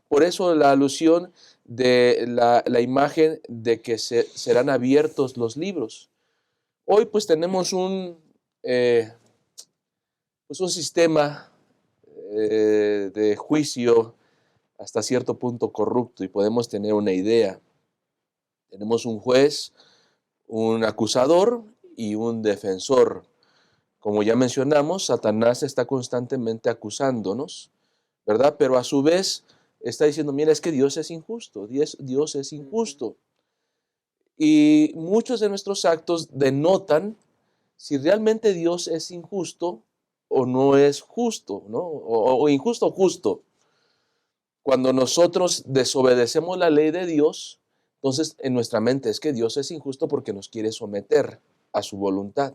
Por eso la alusión de la imagen de que serán abiertos los libros. Hoy pues tenemos un sistema de juicio hasta cierto punto corrupto, y podemos tener una idea. Tenemos un juez, un acusador y un defensor. Como ya mencionamos, Satanás está constantemente acusándonos, ¿verdad? Pero a su vez está diciendo, mira, es que Dios es injusto, Dios es injusto. Y muchos de nuestros actos denotan si realmente Dios es injusto o no es justo, ¿no? O injusto o justo. Cuando nosotros desobedecemos la ley de Dios, entonces en nuestra mente es que Dios es injusto porque nos quiere someter a su voluntad.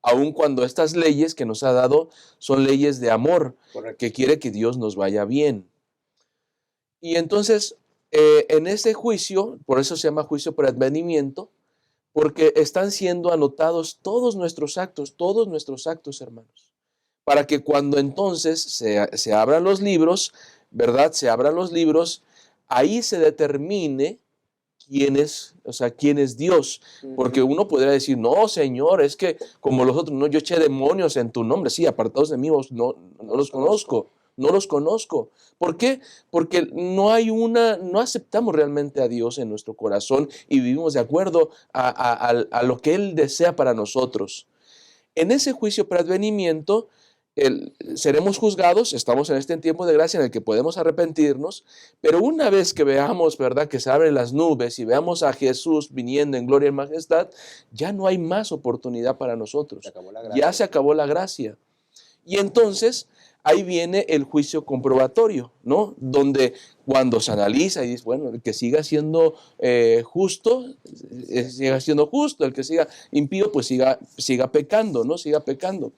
Aun cuando estas leyes que nos ha dado son leyes de amor, Correcto. que quiere que Dios nos vaya bien. Y entonces, en ese juicio, por eso se llama juicio por advenimiento, porque están siendo anotados todos nuestros actos, hermanos, para que cuando entonces se abran los libros, ¿verdad? Se abran los libros, ahí se determine quién es Dios. Porque uno podría decir, no, Señor, es que como los otros, no, yo eché demonios en tu nombre, sí, apartados de mí, no los conozco. No los conozco. ¿Por qué? Porque no aceptamos realmente a Dios en nuestro corazón y vivimos de acuerdo a lo que Él desea para nosotros. En ese juicio preadvenimiento, seremos juzgados, estamos en este tiempo de gracia en el que podemos arrepentirnos, pero una vez que veamos, ¿verdad?, que se abren las nubes y veamos a Jesús viniendo en gloria y majestad, ya no hay más oportunidad para nosotros. Ya se acabó la gracia. Y entonces ahí viene el juicio comprobatorio, ¿no? Donde cuando se analiza y dice, bueno, el que siga siendo justo, siga siendo justo, el que siga impío, pues siga pecando, ¿no? Siga pecando.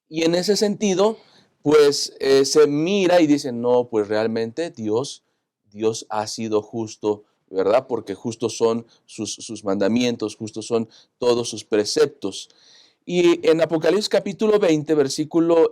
Y en ese sentido, pues se mira y dice, no, pues realmente Dios ha sido justo, ¿verdad? Porque justos son sus mandamientos, justos son todos sus preceptos. Y en Apocalipsis capítulo 20, versículo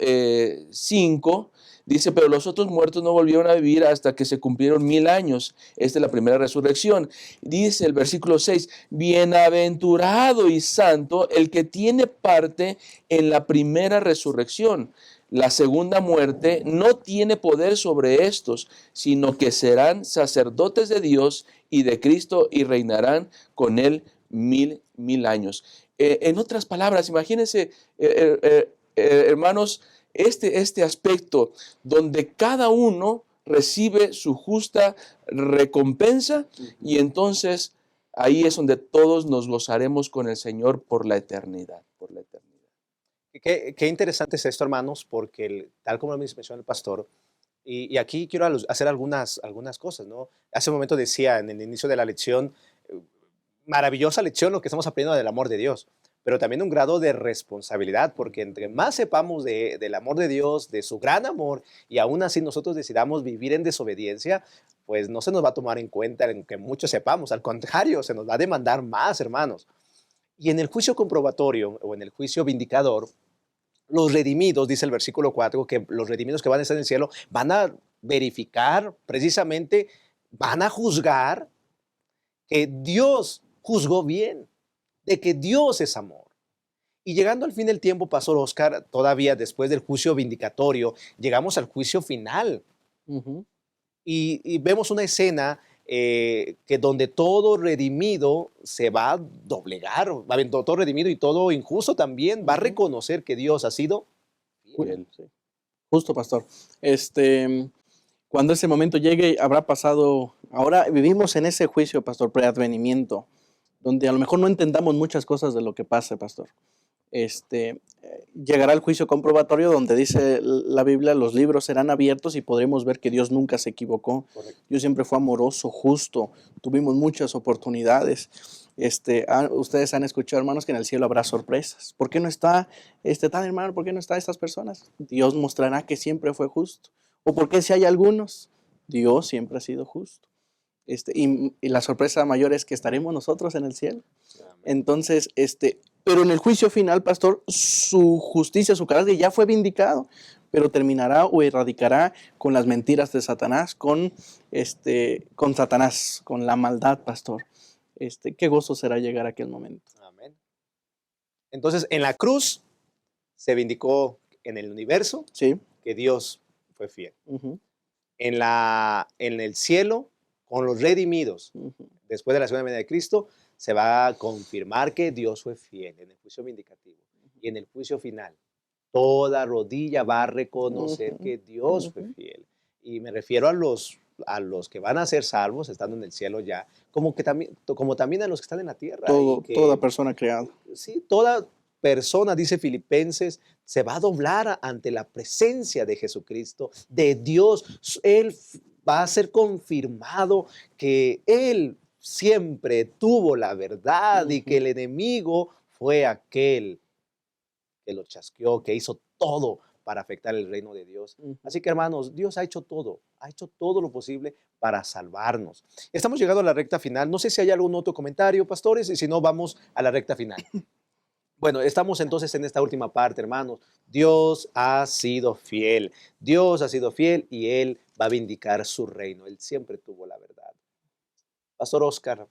5, dice, pero los otros muertos no volvieron a vivir hasta que se cumplieron 1000 años. Esta es la primera resurrección. Dice el versículo 6, bienaventurado y santo el que tiene parte en la primera resurrección. La segunda muerte no tiene poder sobre estos, sino que serán sacerdotes de Dios y de Cristo y reinarán con él mil años. En otras palabras, imagínense, hermanos, este aspecto donde cada uno recibe su justa recompensa y entonces ahí es donde todos nos gozaremos con el Señor por la eternidad, Qué interesante es esto, hermanos, porque tal como lo mencionó el pastor, y aquí quiero hacer algunas cosas, ¿no? Hace un momento decía en el inicio de la lección, maravillosa lección lo que estamos aprendiendo del amor de Dios, pero también un grado de responsabilidad, porque entre más sepamos del amor de Dios, de su gran amor, y aún así nosotros decidamos vivir en desobediencia, pues no se nos va a tomar en cuenta en que mucho sepamos, al contrario, se nos va a demandar más, hermanos. Y en el juicio comprobatorio o en el juicio vindicador, los redimidos, dice el versículo 4, que los redimidos que van a estar en el cielo van a verificar precisamente, van a juzgar que Dios juzgó bien, de que Dios es amor. Y llegando al fin del tiempo, Pastor Oscar, todavía después del juicio vindicatorio, llegamos al juicio final Ujú. y vemos una escena que donde todo redimido se va a doblegar, va a haber todo redimido y todo injusto también va a Ujú. reconocer que Dios ha sido fiel. Sí. Justo, pastor. Cuando ese momento llegue, habrá pasado. Ahora vivimos en ese juicio, pastor, preadvenimiento, donde a lo mejor no entendamos muchas cosas de lo que pase, pastor. Llegará el juicio comprobatorio donde dice la Biblia, los libros serán abiertos y podremos ver que Dios nunca se equivocó. Correcto. Dios siempre fue amoroso, justo, tuvimos muchas oportunidades. Ustedes han escuchado, hermanos, que en el cielo habrá sorpresas. ¿Por qué no está tal hermano? ¿Por qué no está estas personas? Dios mostrará que siempre fue justo. ¿O por qué si hay algunos? Dios siempre ha sido justo. Y la sorpresa mayor es que estaremos nosotros en el cielo. Entonces, pero en el juicio final, pastor, su justicia, su carácter ya fue vindicado, pero terminará o erradicará con las mentiras de Satanás, con Satanás, con la maldad, pastor. Qué gozo será llegar a aquel momento. Amén. Entonces, en la cruz se vindicó en el universo Sí. que Dios fue fiel. Uh-huh. En el cielo, con los redimidos, Uh-huh. después de la segunda venida de Cristo, se va a confirmar que Dios fue fiel en el juicio vindicativo. Y en el juicio final, toda rodilla va a reconocer Uh-huh. que Dios fue fiel. Y me refiero a los que van a ser salvos, estando en el cielo ya, como también a los que están en la tierra. Toda persona creada. Sí, toda persona, dice Filipenses, se va a doblar ante la presencia de Jesucristo, de Dios. Él va a ser confirmado que Él siempre tuvo la verdad y que el enemigo fue aquel que lo chasqueó, que hizo todo para afectar el reino de Dios. Uh-huh. Así que, hermanos, Dios ha hecho todo lo posible para salvarnos. Estamos llegando a la recta final. No sé si hay algún otro comentario, pastores, y si no, vamos a la recta final. Bueno, estamos entonces en esta última parte, hermanos. Dios ha sido fiel. Dios ha sido fiel y Él va a vindicar su reino. Él siempre tuvo la verdad. Pastor Oscar,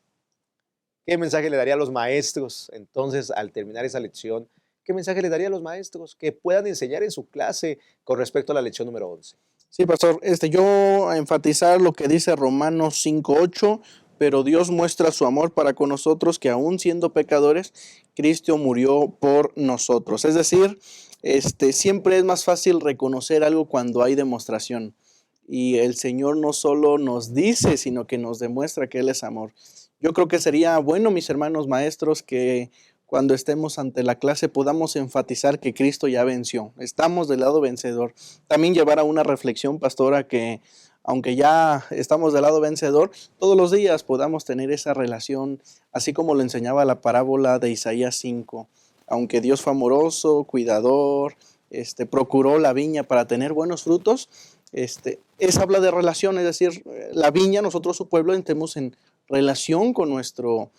¿qué mensaje le daría a los maestros entonces al terminar esa lección? ¿Qué mensaje le daría a los maestros que puedan enseñar en su clase con respecto a la lección número 11? Sí, pastor, yo a enfatizar lo que dice Romanos 5:8, pero Dios muestra su amor para con nosotros, que aún siendo pecadores, Cristo murió por nosotros. Es decir, siempre es más fácil reconocer algo cuando hay demostración. Y el Señor no solo nos dice, sino que nos demuestra que Él es amor. Yo creo que sería bueno, mis hermanos maestros, que cuando estemos ante la clase podamos enfatizar que Cristo ya venció. Estamos del lado vencedor. También llevar a una reflexión, pastora, que aunque ya estamos del lado vencedor, todos los días podamos tener esa relación, así como lo enseñaba la parábola de Isaías 5. Aunque Dios fue amoroso, cuidador, procuró la viña para tener buenos frutos, es habla de relación, es decir, la viña, nosotros su pueblo, entremos en relación con nuestro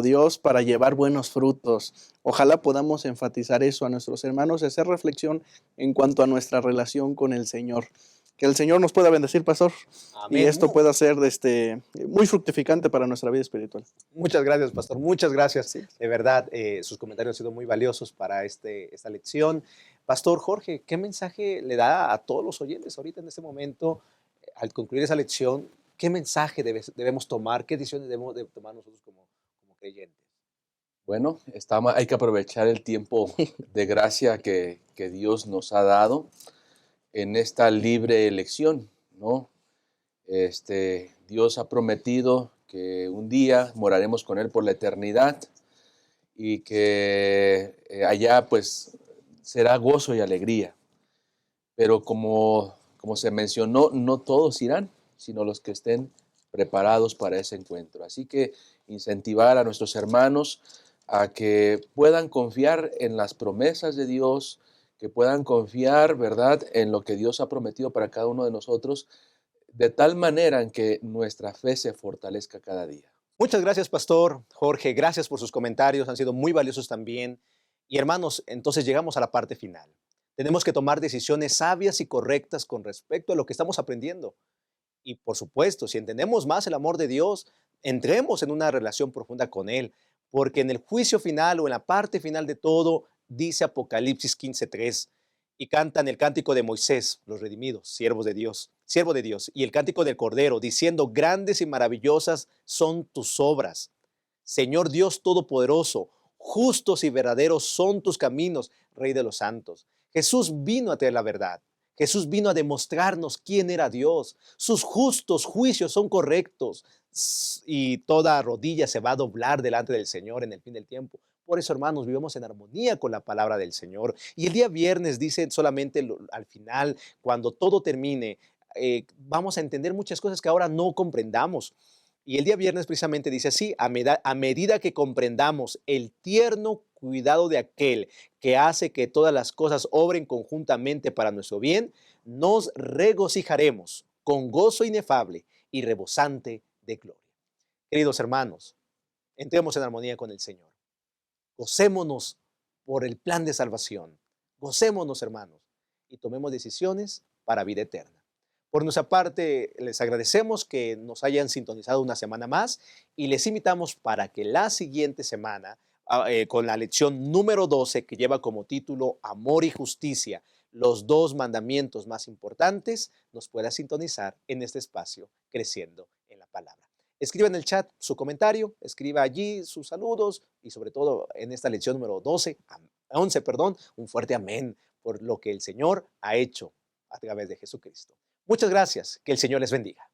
Dios para llevar buenos frutos. Ojalá podamos enfatizar eso a nuestros hermanos, hacer reflexión en cuanto a nuestra relación con el Señor. Que el Señor nos pueda bendecir, pastor. Amén. Y esto pueda ser muy fructificante para nuestra vida espiritual. Muchas gracias, pastor. Muchas gracias. Sí. De verdad, sus comentarios han sido muy valiosos para esta lección. Pastor Jorge, ¿qué mensaje le da a todos los oyentes ahorita en este momento, al concluir esa lección? ¿Qué mensaje debemos tomar? ¿Qué decisiones debemos de tomar nosotros como creyentes? Bueno, hay que aprovechar el tiempo de gracia que Dios nos ha dado en esta libre elección, ¿no? Dios ha prometido que un día moraremos con Él por la eternidad y que allá pues será gozo y alegría. Pero como se mencionó, no todos irán, sino los que estén preparados para ese encuentro. Así que incentivar a nuestros hermanos a que puedan confiar en las promesas de Dios, que puedan confiar, ¿verdad?, en lo que Dios ha prometido para cada uno de nosotros, de tal manera en que nuestra fe se fortalezca cada día. Muchas gracias, Pastor Jorge. Gracias por sus comentarios. Han sido muy valiosos también. Y hermanos, entonces llegamos a la parte final. Tenemos que tomar decisiones sabias y correctas con respecto a lo que estamos aprendiendo. Y por supuesto, si entendemos más el amor de Dios, entremos en una relación profunda con Él, porque en el juicio final o en la parte final de todo, dice Apocalipsis 15:3, y cantan el cántico de Moisés, los redimidos, siervos de Dios, siervo de Dios, y el cántico del Cordero, diciendo, grandes y maravillosas son tus obras. Señor Dios Todopoderoso, justos y verdaderos son tus caminos, Rey de los santos. Jesús vino a traer la verdad. Jesús vino a demostrarnos quién era Dios. Sus justos juicios son correctos y toda rodilla se va a doblar delante del Señor en el fin del tiempo. Por eso, hermanos, vivimos en armonía con la palabra del Señor. Y el día viernes dice solamente al final, cuando todo termine, vamos a entender muchas cosas que ahora no comprendamos. Y el día viernes precisamente dice así, a medida que comprendamos el tierno cuidado de aquel que hace que todas las cosas obren conjuntamente para nuestro bien, nos regocijaremos con gozo inefable y rebosante de gloria. Queridos hermanos, entremos en armonía con el Señor. Gocémonos por el plan de salvación. Gocémonos, hermanos, y tomemos decisiones para vida eterna. Por nuestra parte, les agradecemos que nos hayan sintonizado una semana más y les invitamos para que la siguiente semana, con la lección número 12, que lleva como título Amor y Justicia, los dos mandamientos más importantes, nos pueda sintonizar en este espacio Creciendo en la Palabra. Escriba en el chat su comentario, escriba allí sus saludos y sobre todo en esta lección número 11, un fuerte amén por lo que el Señor ha hecho a través de Jesucristo. Muchas gracias. Que el Señor les bendiga.